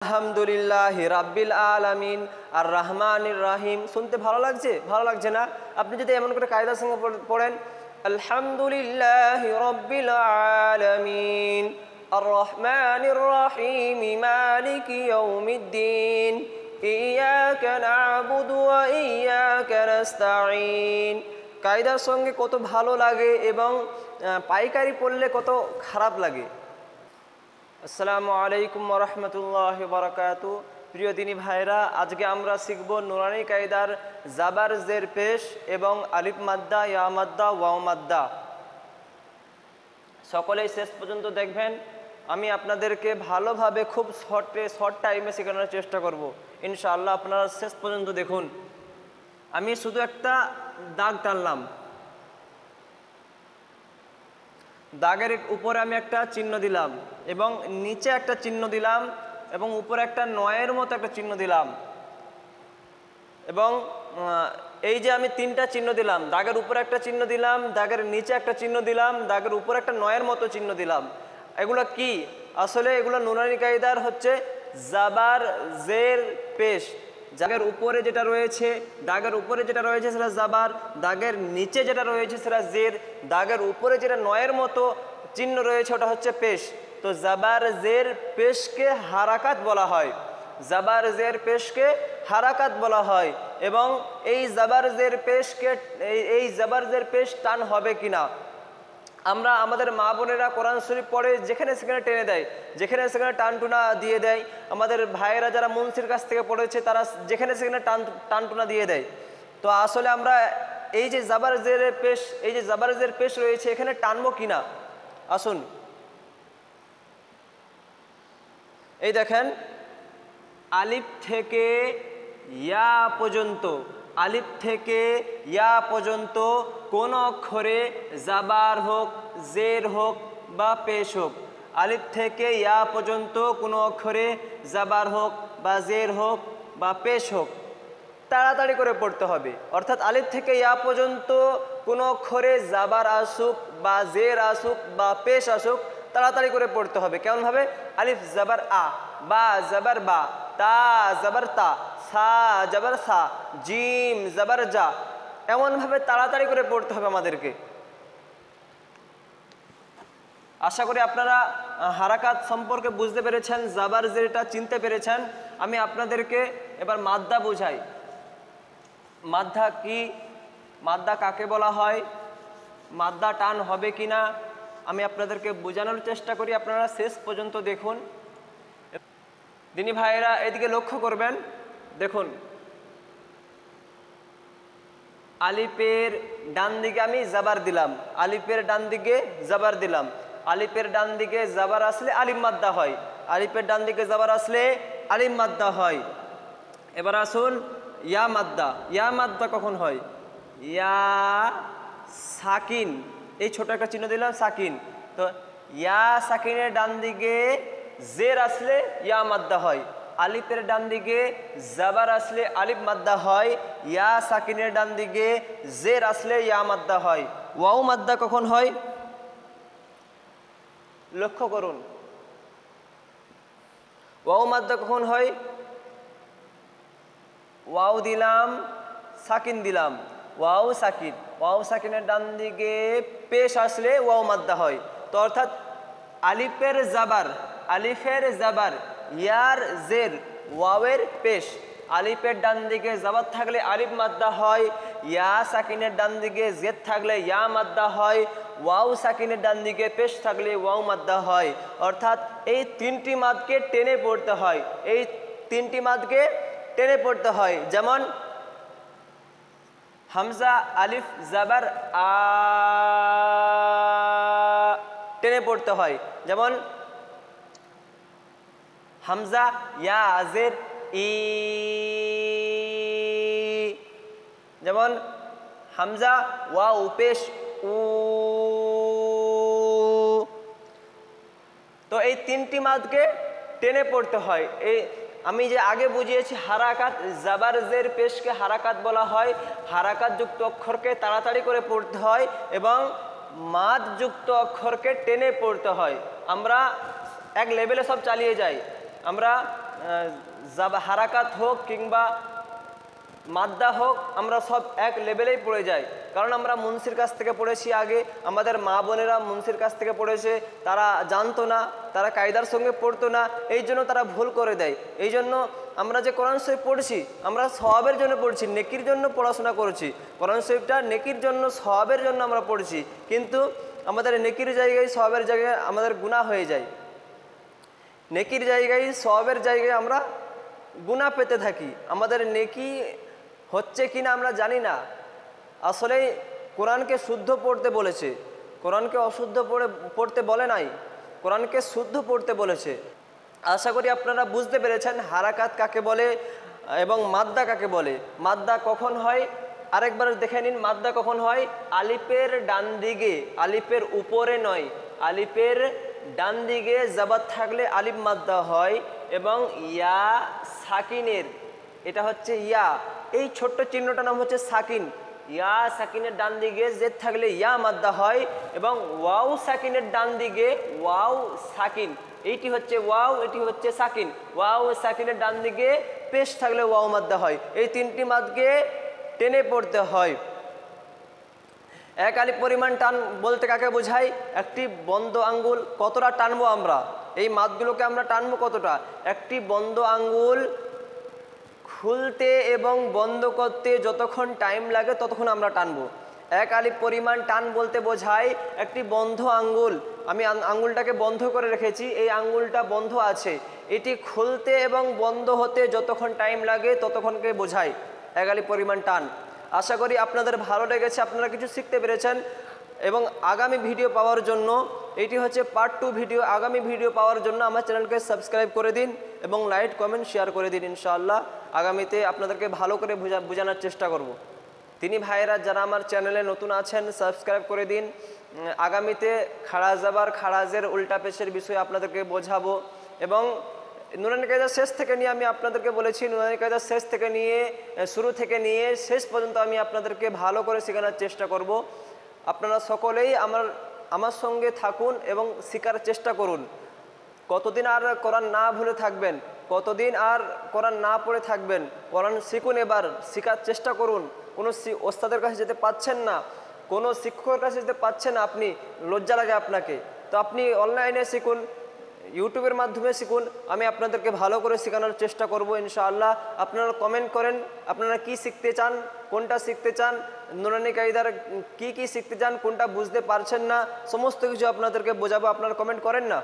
আলহামদুলিল্লাহি রাব্বিল আলামিন আর রহমানির রহিম। শুনতে ভালো লাগছে? ভালো লাগছে না? আপনি যদি এমন করে কায়দার সঙ্গে পড়েন, আলহামদুলিল্লাহি রাব্বিল আলামিন আর রহমানির রহিম মালিকি ইয়াউমিদ্দিন ইয়াকা না'বুদু ওয়া ইয়াকা নাস্তাঈন। কায়দার সঙ্গে কত ভালো লাগে এবং পাইকারি পড়লে কত খারাপ লাগে। আসসালামু আলাইকুম ওয়া রাহমাতুল্লাহি ওয়া বারাকাতুহু। প্রিয় দিনী ভাইরা, আজকে আমরা শিখব নুরানি কায়দার জাবার জের পেশ এবং আলিফ মাদ্দা, ইয়া মাদ্দা, ওয়াও মাদ্দা। সকলেই শেষ পর্যন্ত দেখবেন। আমি আপনাদেরকে ভালোভাবে খুব শর্ট টাইমে শেখানোর চেষ্টা করব ইনশাআল্লাহ। আপনারা শেষ পর্যন্ত দেখুন। আমি শুধু একটা দাগ টানলাম, দাগের উপরে আমি একটা চিহ্ন দিলাম এবং নিচে একটা চিহ্ন দিলাম এবং উপরে একটা নয়ের মতো একটা চিহ্ন দিলাম এবং এই যে আমি তিনটা চিহ্ন দিলাম, দাগের উপরে একটা চিহ্ন দিলাম, দাগের নিচে একটা চিহ্ন দিলাম, দাগের উপরে একটা নয়ের মতো চিহ্ন দিলাম। এগুলো কি? আসলে এগুলো নুরানি কায়দার হচ্ছে জাবার জের পেশ। দাগের উপরে যেটা রয়েছে, দাগের উপরে যেটা রয়েছে সেটা জাবার, দাগের নিচে যেটা রয়েছে সেটা জের, দাগের উপরে যেটা নয়ের মতো চিহ্ন রয়েছে ওটা হচ্ছে পেশ। তো জাবার জের পেশকে হারাকাত বলা হয়, জাবার জের পেশকে হারাকাত বলা হয়। এবং এই জাবার জের পেশকে এই জাবার জের পেশ টান হবে কিনা, আমরা আমাদের মা বোনেরা কোরআন শরীফ পড়ে যেখানে সেখানে টেনে দেয়, যেখানে সেখানে টানটুনা দিয়ে দেয়। আমাদের ভাইয়েরা যারা মুন্সির কাছ থেকে পড়েছে তারা যেখানে সেখানে টানটুনা দিয়ে দেয়। তো আসলে আমরা এই যে জাবার জের পেশ, এই যে জাবার জের পেশ রয়েছে এখানে টানবো কিনা আসুন। এই দেখেন, আলিফ থেকে ইয়া পর্যন্ত, আলিফ থেকে ইয়া পর্যন্ত কোন অক্ষরে জাবার হোক, জের হোক বা পেশ হোক, আলিফ থেকে ইয়া পর্যন্ত কোনো অক্ষরে জাবার হোক বা জের হোক বা পেশ হোক তাড়াতাড়ি করে পড়তে হবে। অর্থাৎ আলিফ থেকে ইয়া পর্যন্ত কোনো অক্ষরে জাবার আসুক বা জের আসুক বা পেশ আসুক তাড়াতাড়ি করে পড়তে হবে। কেমনভাবে? আলিফ জাবার আ, বা জাবার বা, তা জাবার তা, সা জাবার সা, জিম জাবার জা, এমনভাবে তাড়াতাড়ি করে পড়তে হবে আমাদেরকে। আশা করি আপনারা হারাকাত সম্পর্কে বুঝতে পেরেছেন, জাবার জেরটা চিনতে পেরেছেন। আমি আপনাদেরকে এবার মাদ্দা বোঝাই। মাদ্দা কি, মাদ্দা কাকে বলা হয়, মাদ্দা টান হবে কিনা আমি আপনাদেরকে বোঝানোর চেষ্টা করি। আপনারা শেষ পর্যন্ত দেখুন। দিনী ভাইয়েরা এদিকে লক্ষ্য করবেন। দেখুন, আলিফের ডান দিকে আমি জাবার দিলাম, আলিফের ডান দিকে জাবার দিলাম। আলিফের ডান দিকে জাবার আসলে আলিফ মাদ্দা হয়, আলিফের ডান দিকে জাবার আসলে আলিফ মাদ্দা হয়। এবার আসুন ইয়া মাদ্দা। ইয়া মাদ্দা কখন হয়? ইয়া সাকিন, এই ছোট একটা চিহ্ন দিলাম সাকিন। তো ইয়া সাকিনের ডান দিকে জের আসলে ইয়া মাদ্দা হয়, আলিফের ডান দিকে জাবার আসলে আলিফ মাদ্দা হয়, ইয়া সাকিনের ডান দিকে জের আসলে ইয়া মাদ্দা হয়। ওয়াও মাদ্দা কখন হয়? লক্ষ্য করুন, ওয়াও মাদ্দা কখন হয়? ওয়াও দিলাম, সাকিন দিলাম, ওয়াও সাকিন, ওয়াও সাকিনের ডান দিকে পেশ আসলে ওয়াও মাদ্দা হয়। তো অর্থাৎ আলিফের জাবার, আলিফের জাবার, ইয়ার জের, ওয়াওয়ের পেশ। আলিফের ডান দিকে জাবার থাকলে আলিফ মাদ্দা হয়, ইয়া সাকিনের ডান দিকে জেদ থাকলে ইয়া মাদ্দা হয়, ওয়াও সাকিনের ডান দিকে পেশ থাকলে ওয়াও মাদ্দা হয়। অর্থাৎ এই তিনটি মাদকে টেনে পড়তে হয়, এই তিনটি মাদকে টেনে পড়তে হয়। যেমন হামজা আলিফ জাবার আ, টেনে পড়তে হয়। যেমন হামজা ইয়া জের ই, যেমন হামজা ওয়াও পেশ উ। তো এই তিনটি মাদকে টেনে পড়তে হয়। এই আমি যে আগে বুঝিয়েছি হারাকাত, জাবার জের পেশকে হারাকাত বলা হয়। হারাকাত যুক্ত অক্ষরকে তাড়াতাড়ি করে পড়তে হয় এবং মাদ যুক্ত অক্ষরকে টেনে পড়তে হয়। আমরা এক লেভেলে সব চালিয়ে যাই, আমরা হারাকাত হোক কিংবা মাদ্দা হোক, আমরা সব এক লেভেলেই পড়ে যাই। কারণ আমরা মুন্সির কাছ থেকে পড়েছি আগে, আমাদের মা বোনেরা মুন্সির কাছ থেকে পড়েছে, তারা জানতো না, তারা কায়দার সঙ্গে পড়তো না, এই জন্য তারা ভুল করে দেয়। এই জন্য আমরা যে কোরআন শরীফ পড়ছি, আমরা সওয়াবের জন্য পড়ছি, নেকির জন্য পড়াশোনা করছি। কোরআন শরীফটা নেকির জন্য, সওয়াবের জন্য আমরা পড়ছি, কিন্তু আমাদের নেকির জায়গায় সওয়াবের জায়গায় আমাদের গুনাহ হয়ে যায়। নেকির জায়গায় সওয়াবের জায়গায় আমরা গুনাহ পেতে থাকি। আমাদের নেকি হচ্ছে কিনা আমরা জানি না। আসলে কোরআনকে শুদ্ধ পড়তে বলেছে, কোরআনকে অশুদ্ধ পড়তে বলে নাই, কোরআনকে শুদ্ধ পড়তে বলেছে। আশা করি আপনারা বুঝতে পেরেছেন হারাকাত কাকে বলে এবং মাদ্দা কাকে বলে। মাদ্দা কখন হয় আরেকবার দেখে নিন। মাদ্দা কখন হয়? আলিফের ডান দিকে, আলিফের উপরে নয়, আলিফের ডান দিকে জাবাত থাকলে আলিফ মাদ্দা হয়। এবং ইয়া সাকিনের, এটা হচ্ছে ইয়া, এই ছোট্ট চিহ্নটার নাম হচ্ছে সাকিন। ইয়া সাকিনের ডান দিকে জেদ থাকলে ইয়া মাদ্দা হয়, এবং ওয়াও সাকিনের ডান দিকে ওয়াও সাকিন, এইটি হচ্ছে ওয়াও, এটি হচ্ছে সাকিন। ওয়াও সাকিনের ডান দিকে পেশ থাকলে ওয়াও মাদ্দা হয়। এই তিনটি মাদকে টেনে পড়তে হয়। এক আলিফ পরিমাণ টান বলতে কাকে বোঝায়? একটি বন্ধ আঙ্গুল কতটা টানবো আমরা, এই মাদগুলোকে আমরা টানবো কতটা? একটি বন্ধ আঙ্গুল খুলতে এবং বন্ধ করতে যতক্ষণ টাইম লাগে ততক্ষণ আমরা টানবো। এক আলিফ পরিমাণ টান বলতে বোঝায় একটি বন্ধ আঙ্গুল, আমি আঙ্গুলটাকে বন্ধ করে রেখেছি, এই আঙ্গুলটা বন্ধ আছে, এটি খুলতে এবং বন্ধ হতে যতক্ষণ টাইম লাগে ততক্ষণকে বোঝায় এক আলিফ পরিমাণ টান। আশা করি আপনাদের ভালো লেগেছে, আপনারা কিছু শিখতে পেরেছেন। এবং আগামী ভিডিও পাওয়ার জন্য, এটি হচ্ছে পার্ট 2 ভিডিও, আগামী ভিডিও পাওয়ার জন্য আমার চ্যানেলকে সাবস্ক্রাইব করে দিন এবং লাইক কমেন্ট শেয়ার করে দিন। ইনশাআল্লাহ আগামীতে আপনাদেরকে ভালো করে বোঝানোর চেষ্টা করব। তিনি ভাইয়েরা যারা আমার চ্যানেলে নতুন আছেন সাবস্ক্রাইব করে দিন। আগামীতে খাড়া জাবার খাড়াজের উল্টা পেশের বিষয়ে আপনাদেরকে বোঝাবো। এবং নুরানি কায়দা শেষ থেকে নিয়ে আমি আপনাদেরকে বলেছি, নুরানি কায়দা শেষ থেকে নিয়ে, শুরু থেকে নিয়ে শেষ পর্যন্ত আমি আপনাদেরকে ভালো করে শেখানোর চেষ্টা করব। আপনারা সকলেই আমার সঙ্গে থাকুন এবং শেখার চেষ্টা করুন। কতদিন আর কোরআন না ভুলে থাকবেন, কতদিন আর কোরআন না পড়ে থাকবেন? কোরআন শিখুন, এবার শেখার চেষ্টা করুন। কোনো ওস্তাদের কাছে যেতে পাচ্ছেন না, কোনো শিক্ষকের কাছে যেতে পাচ্ছেন না, আপনি লজ্জা লাগে আপনাকে, তো আপনি অনলাইনে শিখুন, ইউটিউবের মাধ্যমে শিখুন। আমি আপনাদেরকে ভালো করে শেখানোর চেষ্টা করব ইনশাআল্লাহ। আপনারা কমেন্ট করেন আপনারা কি শিখতে চান, কোনটা শিখতে চান, নুরানি কায়দার কি শিখতে চান, কোনটা বুঝতে পারছেন না, সমস্ত কিছু আপনাদেরকে বোঝাবো। আপনারা কমেন্ট করেন না?